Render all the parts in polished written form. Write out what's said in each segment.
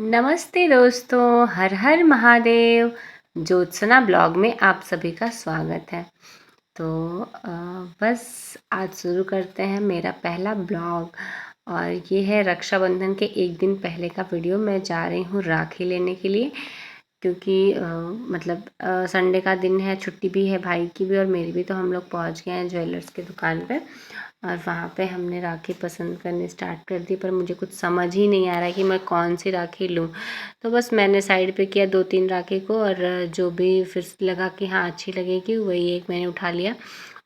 नमस्ते दोस्तों, हर हर महादेव। ज्योत्सना ब्लॉग में आप सभी का स्वागत है। तो बस आज शुरू करते हैं मेरा पहला ब्लॉग। और ये है रक्षाबंधन के एक दिन पहले का वीडियो। मैं जा रही हूँ राखी लेने के लिए, क्योंकि संडे का दिन है, छुट्टी भी है भाई की भी और मेरी भी। तो हम लोग पहुँच गए हैं ज्वेलर्स की दुकान पे और वहाँ पे हमने राखी पसंद करनी स्टार्ट कर दी। पर मुझे कुछ समझ ही नहीं आ रहा है कि मैं कौन सी राखी लूँ। तो बस मैंने साइड पे किया 2-3 राखी को, और जो भी फिर लगा कि हाँ अच्छी लगेगी वही एक मैंने उठा लिया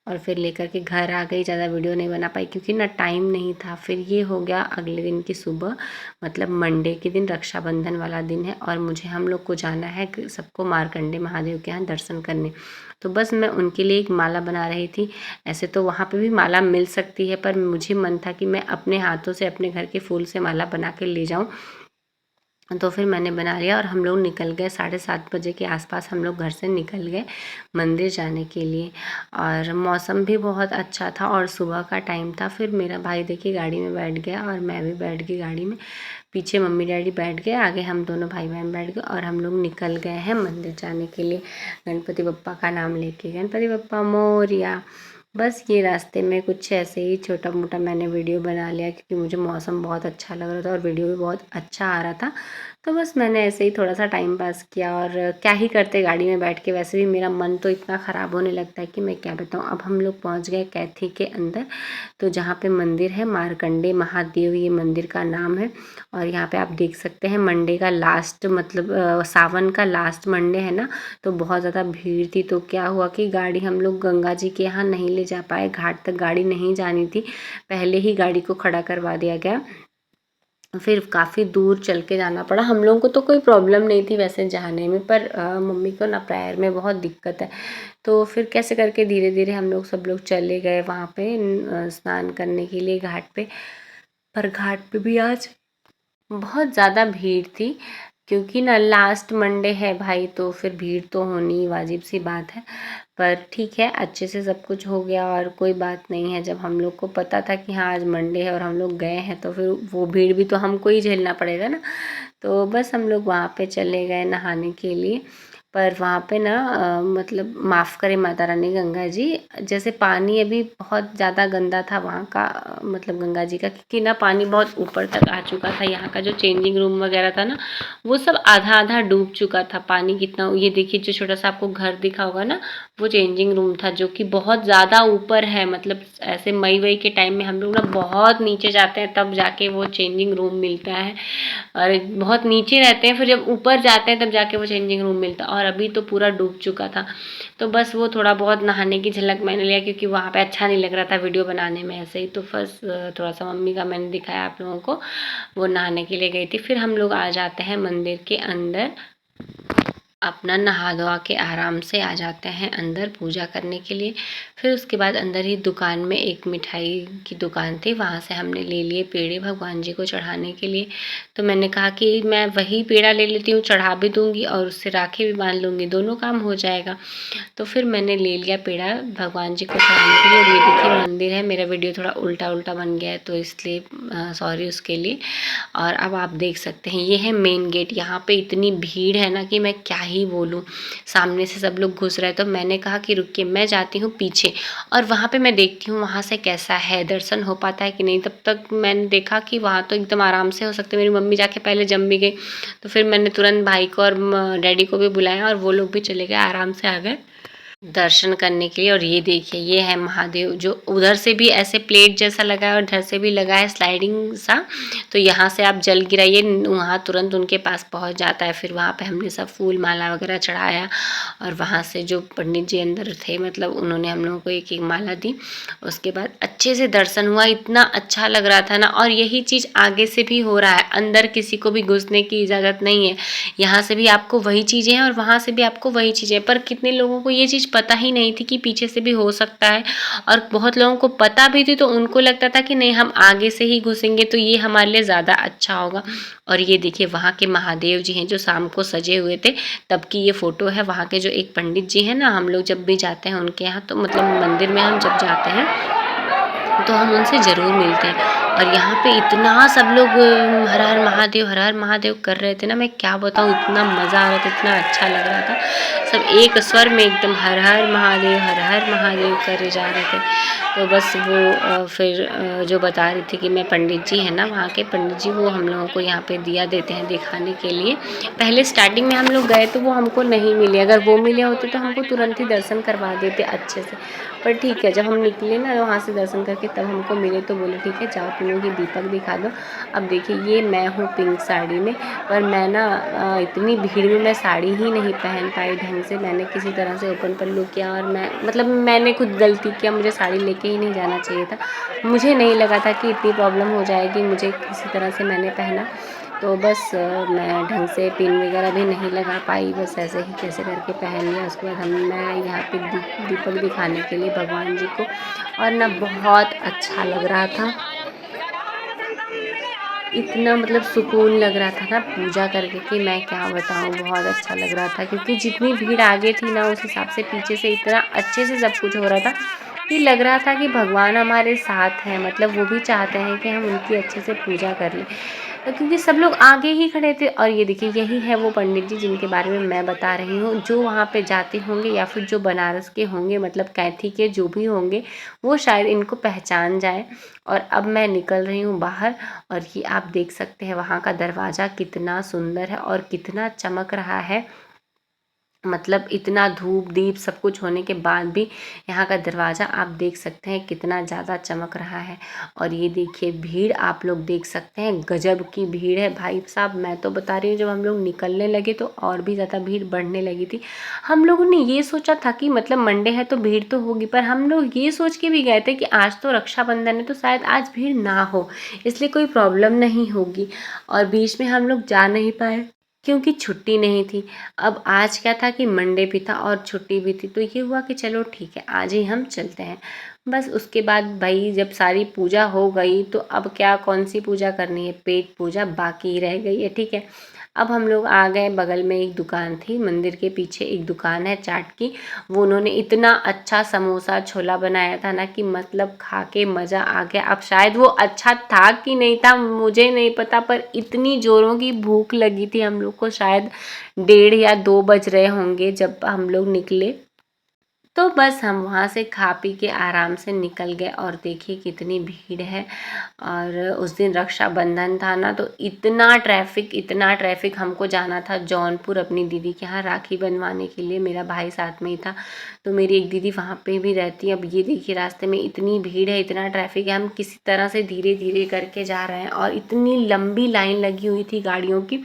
और फिर लेकर के घर आ गई। ज़्यादा वीडियो नहीं बना पाई क्योंकि ना टाइम नहीं था। फिर ये हो गया अगले दिन की सुबह, मतलब मंडे के दिन रक्षाबंधन वाला दिन है और मुझे हम लोग को जाना है सबको मार्कंडे महादेव के यहाँ दर्शन करने। तो बस मैं उनके लिए एक माला बना रही थी। ऐसे तो वहाँ पे भी माला मिल सकती है, पर मुझे मन था कि मैं अपने हाथों से अपने घर के फूल से माला बना के ले जाऊँ। तो फिर मैंने बना लिया और हम लोग निकल गए। 7:30 बजे के आसपास हम लोग घर से निकल गए मंदिर जाने के लिए। और मौसम भी बहुत अच्छा था और सुबह का टाइम था। फिर मेरा भाई देखिए गाड़ी में बैठ गया और मैं भी बैठ गई गाड़ी में। पीछे मम्मी डैडी बैठ गए, आगे हम दोनों भाई बहन बैठ गए और हम लोग निकल गए हैं मंदिर जाने के लिए, गणपति बप्पा का नाम लेके। गणपति बप्पा मोरया। बस ये रास्ते में कुछ ऐसे ही छोटा मोटा मैंने वीडियो बना लिया क्योंकि मुझे मौसम बहुत अच्छा लग रहा था और वीडियो भी बहुत अच्छा आ रहा था। तो बस मैंने ऐसे ही थोड़ा सा टाइम पास किया। और क्या ही करते गाड़ी में बैठ के, वैसे भी मेरा मन तो इतना ख़राब होने लगता है कि मैं क्या बताऊँ। अब हम लोग पहुँच गए कैथी के अंदर, तो जहाँ पे मंदिर है मार्कंडे महादेव, ये मंदिर का नाम है। और यहाँ पे आप देख सकते हैं मंडे का लास्ट, मतलब सावन का लास्ट मंडे है ना, तो बहुत ज़्यादा भीड़ थी। तो क्या हुआ कि गाड़ी हम लोग गंगा जी के यहाँ नहीं ले जा पाए, घाट तक गाड़ी नहीं जानी थी, पहले ही गाड़ी को खड़ा करवा दिया गया। फिर काफ़ी दूर चल के जाना पड़ा। हम लोगों को तो कोई प्रॉब्लम नहीं थी वैसे जाने में, पर मम्मी को ना पैर में बहुत दिक्कत है। तो फिर कैसे करके धीरे धीरे हम लोग सब लोग चले गए वहाँ पे स्नान करने के लिए घाट पे। पर घाट पे भी आज बहुत ज़्यादा भीड़ थी, क्योंकि ना लास्ट मंडे है भाई, तो फिर भीड़ तो होनी वाजिब सी बात है। पर ठीक है, अच्छे से सब कुछ हो गया और कोई बात नहीं है। जब हम लोग को पता था कि हाँ आज मंडे है और हम लोग गए हैं, तो फिर वो भीड़ भी तो हमको ही झेलना पड़ेगा ना। तो बस हम लोग वहाँ पे चले गए नहाने के लिए। पर वहाँ पे ना मतलब माफ़ करें माता रानी गंगा जी, जैसे पानी अभी बहुत ज़्यादा गंदा था वहाँ का, मतलब गंगा जी का, क्योंकि ना पानी बहुत ऊपर तक आ चुका था। यहाँ का जो चेंजिंग रूम वगैरह था ना, वो सब आधा आधा डूब चुका था। पानी कितना, ये देखिए जो छोटा सा आपको घर दिखा होगा ना, वो चेंजिंग रूम था, जो कि बहुत ज़्यादा ऊपर है। मतलब ऐसे मई वई के टाइम में हम लोग ना बहुत नीचे जाते हैं तब जाके वो चेंजिंग रूम मिलता है, और बहुत नीचे रहते हैं, फिर जब ऊपर जाते हैं तब जाके वो चेंजिंग रूम मिलता है। और अभी तो पूरा डूब चुका था। तो बस वो थोड़ा बहुत नहाने की झलक मैंने लिया, क्योंकि वहाँ पे अच्छा नहीं लग रहा था वीडियो बनाने में ऐसे ही। तो बस थोड़ा सा मम्मी का मैंने दिखाया आप लोगों को, वो नहाने के लिए गई थी। फिर हम लोग आ जाते हैं मंदिर के अंदर, अपना नहा धोवा के आराम से आ जाते हैं अंदर पूजा करने के लिए। फिर उसके बाद अंदर ही दुकान में एक मिठाई की दुकान थी, वहाँ से हमने ले लिए पेड़े भगवान जी को चढ़ाने के लिए। तो मैंने कहा कि मैं वही पेड़ा ले लेती हूँ, चढ़ा भी दूँगी और उससे राखी भी बांध लूँगी, दोनों काम हो जाएगा। तो फिर मैंने ले लिया पेड़ा भगवान जी को चढ़ाने के लिए। और ये देखिए मंदिर है, मेरा वीडियो थोड़ा उल्टा उल्टा बन गया है तो इसलिए सॉरी उसके लिए। और अब आप देख सकते हैं ये है मेन गेट। यहाँ पे इतनी भीड़ है ना कि मैं क्या ही बोलूँ, सामने से सब लोग घुस रहे हैं। तो मैंने कहा कि रुकिए मैं जाती हूँ पीछे और वहाँ पे मैं देखती हूँ वहाँ से कैसा है, दर्शन हो पाता है कि नहीं। तब तक मैंने देखा कि वहाँ तो एकदम आराम से हो सकते। मेरी मम्मी जाके पहले जम भी गई, तो फिर मैंने तुरंत भाई को और डैडी को भी बुलाया और वो लोग भी चले गए, आराम से आ गए दर्शन करने के लिए। और ये देखिए ये है महादेव, जो उधर से भी ऐसे प्लेट जैसा लगा है और इधर से भी लगा है स्लाइडिंग सा। तो यहाँ से आप जल गिराइए, वहाँ तुरंत उनके पास पहुँच जाता है। फिर वहाँ पे हमने सब फूल माला वगैरह चढ़ाया और वहाँ से जो पंडित जी अंदर थे, मतलब उन्होंने हम लोगों को एक एक माला दी। उसके बाद अच्छे से दर्शन हुआ, इतना अच्छा लग रहा था ना। और यही चीज़ आगे से भी हो रहा है, अंदर किसी को भी घुसने की इजाज़त नहीं है। यहाँ से भी आपको वही चीज़ें हैं और वहाँ से भी आपको वही चीज़ें, पर कितने लोगों को ये चीज़ पता ही नहीं थी कि पीछे से भी हो सकता है। और बहुत लोगों को पता भी थी, तो उनको लगता था कि नहीं हम आगे से ही घुसेंगे तो ये हमारे लिए ज़्यादा अच्छा होगा। और ये देखिए वहाँ के महादेव जी हैं जो शाम को सजे हुए थे, तब की ये फ़ोटो है। वहाँ के जो एक पंडित जी हैं ना, हम लोग जब भी जाते हैं उनके यहाँ, तो मतलब मंदिर में हम जब जाते हैं तो हम उनसे ज़रूर मिलते हैं। और यहाँ पे इतना सब लोग हर हर महादेव कर रहे थे ना, मैं क्या बताऊँ, इतना मज़ा आ रहा था, इतना अच्छा लग रहा था। सब एक स्वर में एकदम हर हर महादेव करे जा रहे थे। तो बस वो फिर जो बता रही थी कि मैं पंडित जी हैं ना, वहाँ के पंडित जी, वो हम लोगों को यहाँ पे दिया देते हैं दिखाने के लिए। पहले स्टार्टिंग में हम लोग गए तो वो हमको नहीं मिले, अगर वो मिले होते तो हमको तुरंत ही दर्शन करवा देते अच्छे से। पर ठीक है, जब हम निकले ना वहाँ से दर्शन करके तब हमको मिले, तो बोले ठीक है जाओ तुम लोग ये दीपक दिखा दो। अब देखिए ये मैं हूँ पिंक साड़ी में, पर मैं ना इतनी भीड़ में मैं साड़ी ही नहीं पहन पाई ढंग से। मैंने किसी तरह से ओपन पल्लू किया और मैं मतलब मैंने खुद गलती किया, मुझे साड़ी लेके ही नहीं जाना चाहिए था। मुझे नहीं लगा था कि इतनी प्रॉब्लम हो जाएगी, मुझे किसी तरह से मैंने पहना। तो बस मैं ढंग से पिन वगैरह भी नहीं लगा पाई, बस ऐसे ही कैसे करके पहन लिया। उसके बाद मैं यहाँ पे दीपक दिखाने के लिए भगवान जी को, और ना बहुत अच्छा लग रहा था, इतना मतलब सुकून लग रहा था ना पूजा करके कि मैं क्या बताऊँ, बहुत अच्छा लग रहा था। क्योंकि जितनी भीड़ आगे थी ना उस हिसाब से पीछे से इतना अच्छे से सब कुछ हो रहा था कि लग रहा था कि भगवान हमारे साथ हैं, मतलब वो भी चाहते हैं कि हम उनकी अच्छे से पूजा कर लें। क्योंकि सब लोग आगे ही खड़े थे। और ये देखिए यही है वो पंडित जी जिनके बारे में मैं बता रही हूँ, जो वहाँ पे जाते होंगे या फिर जो बनारस के होंगे, मतलब कैथी के जो भी होंगे, वो शायद इनको पहचान जाए। और अब मैं निकल रही हूँ बाहर, और ये आप देख सकते हैं वहाँ का दरवाज़ा कितना सुंदर है और कितना चमक रहा है। मतलब इतना धूप दीप सब कुछ होने के बाद भी यहाँ का दरवाज़ा आप देख सकते हैं कितना ज़्यादा चमक रहा है। और ये देखिए भीड़ आप लोग देख सकते हैं, गजब की भीड़ है भाई साहब। मैं तो बता रही हूँ, जब हम लोग निकलने लगे तो और भी ज़्यादा भीड़ बढ़ने लगी थी। हम लोगों ने ये सोचा था कि मतलब मंडे है तो भीड़ तो होगी, पर हम लोग ये सोच के भी गए थे कि आज तो रक्षाबंधन है तो शायद आज भीड़ ना हो, इसलिए कोई प्रॉब्लम नहीं होगी। और बीच में हम लोग जा नहीं पाए क्योंकि छुट्टी नहीं थी। अब आज क्या था कि मंडे भी था और छुट्टी भी थी, तो ये हुआ कि चलो ठीक है आज ही हम चलते हैं। बस उसके बाद भाई जब सारी पूजा हो गई तो अब क्या, कौन सी पूजा करनी है, पेट पूजा बाकी रह गई है, ठीक है। अब हम लोग आ गए, बगल में एक दुकान थी, मंदिर के पीछे एक दुकान है चाट की। वो उन्होंने इतना अच्छा समोसा छोला बनाया था ना कि मतलब खा के मज़ा आ गया। अब शायद वो अच्छा था कि नहीं था मुझे नहीं पता, पर इतनी ज़ोरों की भूख लगी थी हम लोग को, शायद 1:30 या 2 बज रहे होंगे जब हम लोग निकले। तो बस हम वहाँ से खा पी के आराम से निकल गए। और देखिए कितनी भीड़ है। और उस दिन रक्षाबंधन था ना, तो इतना ट्रैफिक। हमको जाना था जौनपुर अपनी दीदी के यहाँ राखी बनवाने के लिए, मेरा भाई साथ में ही था। तो मेरी एक दीदी वहाँ पे भी रहती है। अब ये देखिए रास्ते में इतनी भीड़ है, इतना ट्रैफिक है, हम किसी तरह से धीरे धीरे करके जा रहे हैं। और इतनी लंबी लाइन लगी हुई थी गाड़ियों की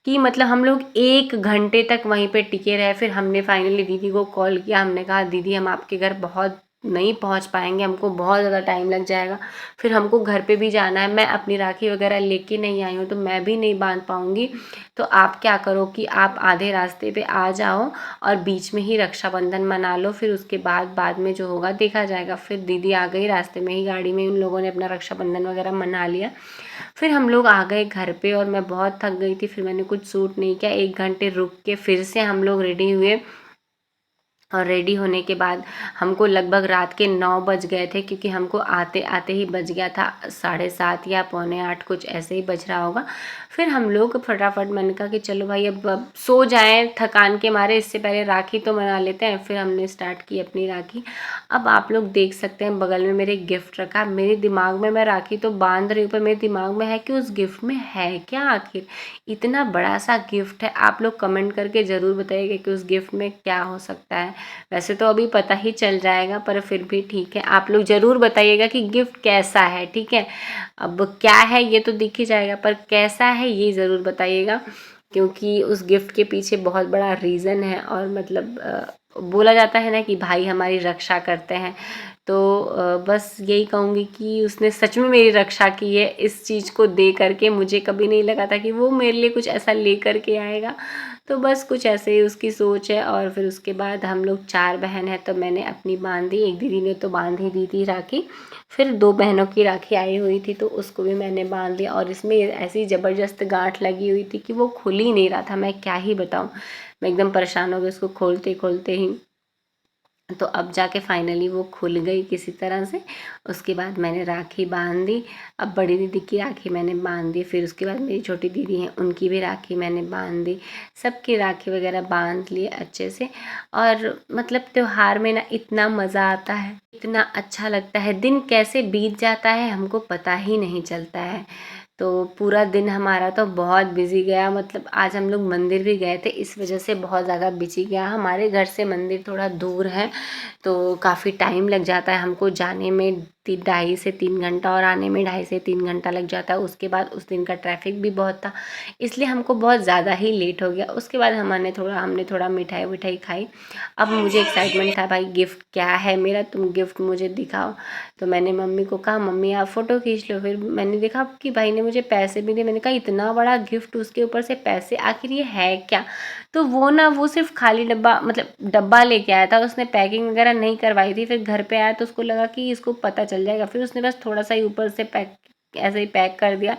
कि मतलब हम लोग 1 घंटे तक वहीं पे टिके रहे। फिर हमने फाइनली दीदी को कॉल किया, हमने कहा दीदी हम आपके घर बहुत नहीं पहुंच पाएंगे, हमको बहुत ज़्यादा टाइम लग जाएगा, फिर हमको घर पे भी जाना है, मैं अपनी राखी वगैरह लेके नहीं आई हूँ तो मैं भी नहीं बांध पाऊँगी। तो आप क्या करो कि आप आधे रास्ते पे आ जाओ और बीच में ही रक्षाबंधन मना लो, फिर उसके बाद में जो होगा देखा जाएगा। फिर दीदी आ गई, रास्ते में ही गाड़ी में उन लोगों ने अपना रक्षाबंधन वगैरह मना लिया। फिर हम लोग आ गए घर पे और मैं बहुत थक गई थी, फिर मैंने कुछ सूट नहीं किया, 1 घंटे रुक के फिर से हम लोग रेडी हुए। और रेडी होने के बाद हमको लगभग रात के 9 बज गए थे, क्योंकि हमको आते आते ही बज गया था 7:30 या 7:45, कुछ ऐसे ही बज रहा होगा। फिर हम लोग फटाफट, मैंने कहा कि चलो भाई अब सो जाएं थकान के मारे, इससे पहले राखी तो मना लेते हैं। फिर हमने स्टार्ट की अपनी राखी। अब आप लोग देख सकते हैं बगल में मेरे गिफ्ट रखा। मेरे दिमाग में, मैं राखी तो बांध रही हूँ पर मेरे दिमाग में है कि उस गिफ्ट में है क्या आखिर, इतना बड़ा सा गिफ्ट है। आप लोग कमेंट करके ज़रूर बताइएगा कि उस गिफ्ट में क्या हो सकता है। वैसे तो अभी पता ही चल जाएगा, पर फिर भी ठीक है, आप लोग ज़रूर बताइएगा कि गिफ्ट कैसा है, ठीक है। अब क्या है ये तो दिख ही जाएगा, पर कैसा है ये ज़रूर बताइएगा, क्योंकि उस गिफ्ट के पीछे बहुत बड़ा रीज़न है। और मतलब बोला जाता है ना कि भाई हमारी रक्षा करते हैं, तो बस यही कहूँगी कि उसने सच में मेरी रक्षा की है। इस चीज़ को दे करके मुझे कभी नहीं लगा था कि वो मेरे लिए कुछ ऐसा ले करके आएगा। तो बस कुछ ऐसे ही उसकी सोच है। और फिर उसके बाद हम लोग 4 बहन हैं, तो मैंने अपनी बांध दी, एक दीदी ने तो बांध ही दी थी राखी। फिर 2 बहनों की राखी आई हुई थी तो उसको भी मैंने बांध दिया। और इसमें ऐसी ज़बरदस्त गांठ लगी हुई थी कि वो खुल ही नहीं रहा था, मैं क्या ही बताऊँ। मैं एकदम परेशान हो गई उसको खोलते खोलते ही। तो अब जाके फाइनली वो खुल गई किसी तरह से। उसके बाद मैंने राखी बांध दी। अब बड़ी दीदी की राखी मैंने बांध दी, फिर उसके बाद मेरी छोटी दीदी हैं उनकी भी राखी मैंने बांध दी। सबकी राखी वगैरह बांध लिए अच्छे से। और मतलब त्योहार में ना इतना मज़ा आता है, इतना अच्छा लगता है, दिन कैसे बीत जाता है हमको पता ही नहीं चलता है। तो पूरा दिन हमारा तो बहुत बिजी गया। मतलब आज हम लोग मंदिर भी गए थे, इस वजह से बहुत ज़्यादा बिजी गया। हमारे घर से मंदिर थोड़ा दूर है, तो काफ़ी टाइम लग जाता है हमको जाने में 2.5 से 3 घंटा, और आने में 2.5 से 3 घंटा लग जाता है। उसके बाद उस दिन का ट्रैफिक भी बहुत था, इसलिए हमको बहुत ज़्यादा ही लेट हो गया। उसके बाद हमने थोड़ा मिठाई विठाई खाई। अब मुझे एक्साइटमेंट था, भाई गिफ्ट क्या है मेरा, तुम गिफ्ट मुझे दिखाओ। तो मैंने मम्मी को कहा मम्मी आप फ़ोटो खींच लो। फिर मैंने देखा कि भाई ने मुझे पैसे भी दिए। मैंने कहा इतना बड़ा गिफ्ट, उसके ऊपर से पैसे, आखिर ये है क्या। तो वो सिर्फ खाली डब्बा, मतलब डब्बा लेके आया था, उसने पैकिंग वगैरह नहीं करवाई थी। फिर घर पे आया तो उसको लगा कि इसको पता चल जाएगा, फिर उसने बस थोड़ा सा ही ऊपर से पैक, ऐसे ही पैक कर दिया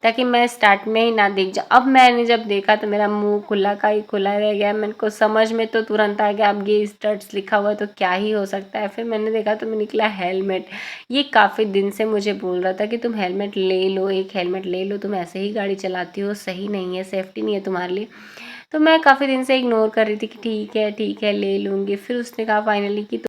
ताकि मैं स्टार्ट में ही ना देख जाऊँ। अब मैंने जब देखा तो मेरा मुंह खुला का ही खुला रह गया। मेरे को समझ में तो तुरंत आ गया अब ये स्टड्स लिखा हुआ है तो क्या ही हो सकता है। फिर मैंने देखा तो मैं निकला हेलमेट। ये काफ़ी दिन से मुझे बोल रहा था कि तुम हेलमेट ले लो, एक हेलमेट ले लो, तुम ऐसे ही गाड़ी चलाती हो, सही नहीं है, सेफ्टी नहीं है तुम्हारे लिए। तो मैं काफ़ी दिन से इग्नोर कर रही थी कि ठीक है ले लूँगी। फिर उसने कहा फाइनली कि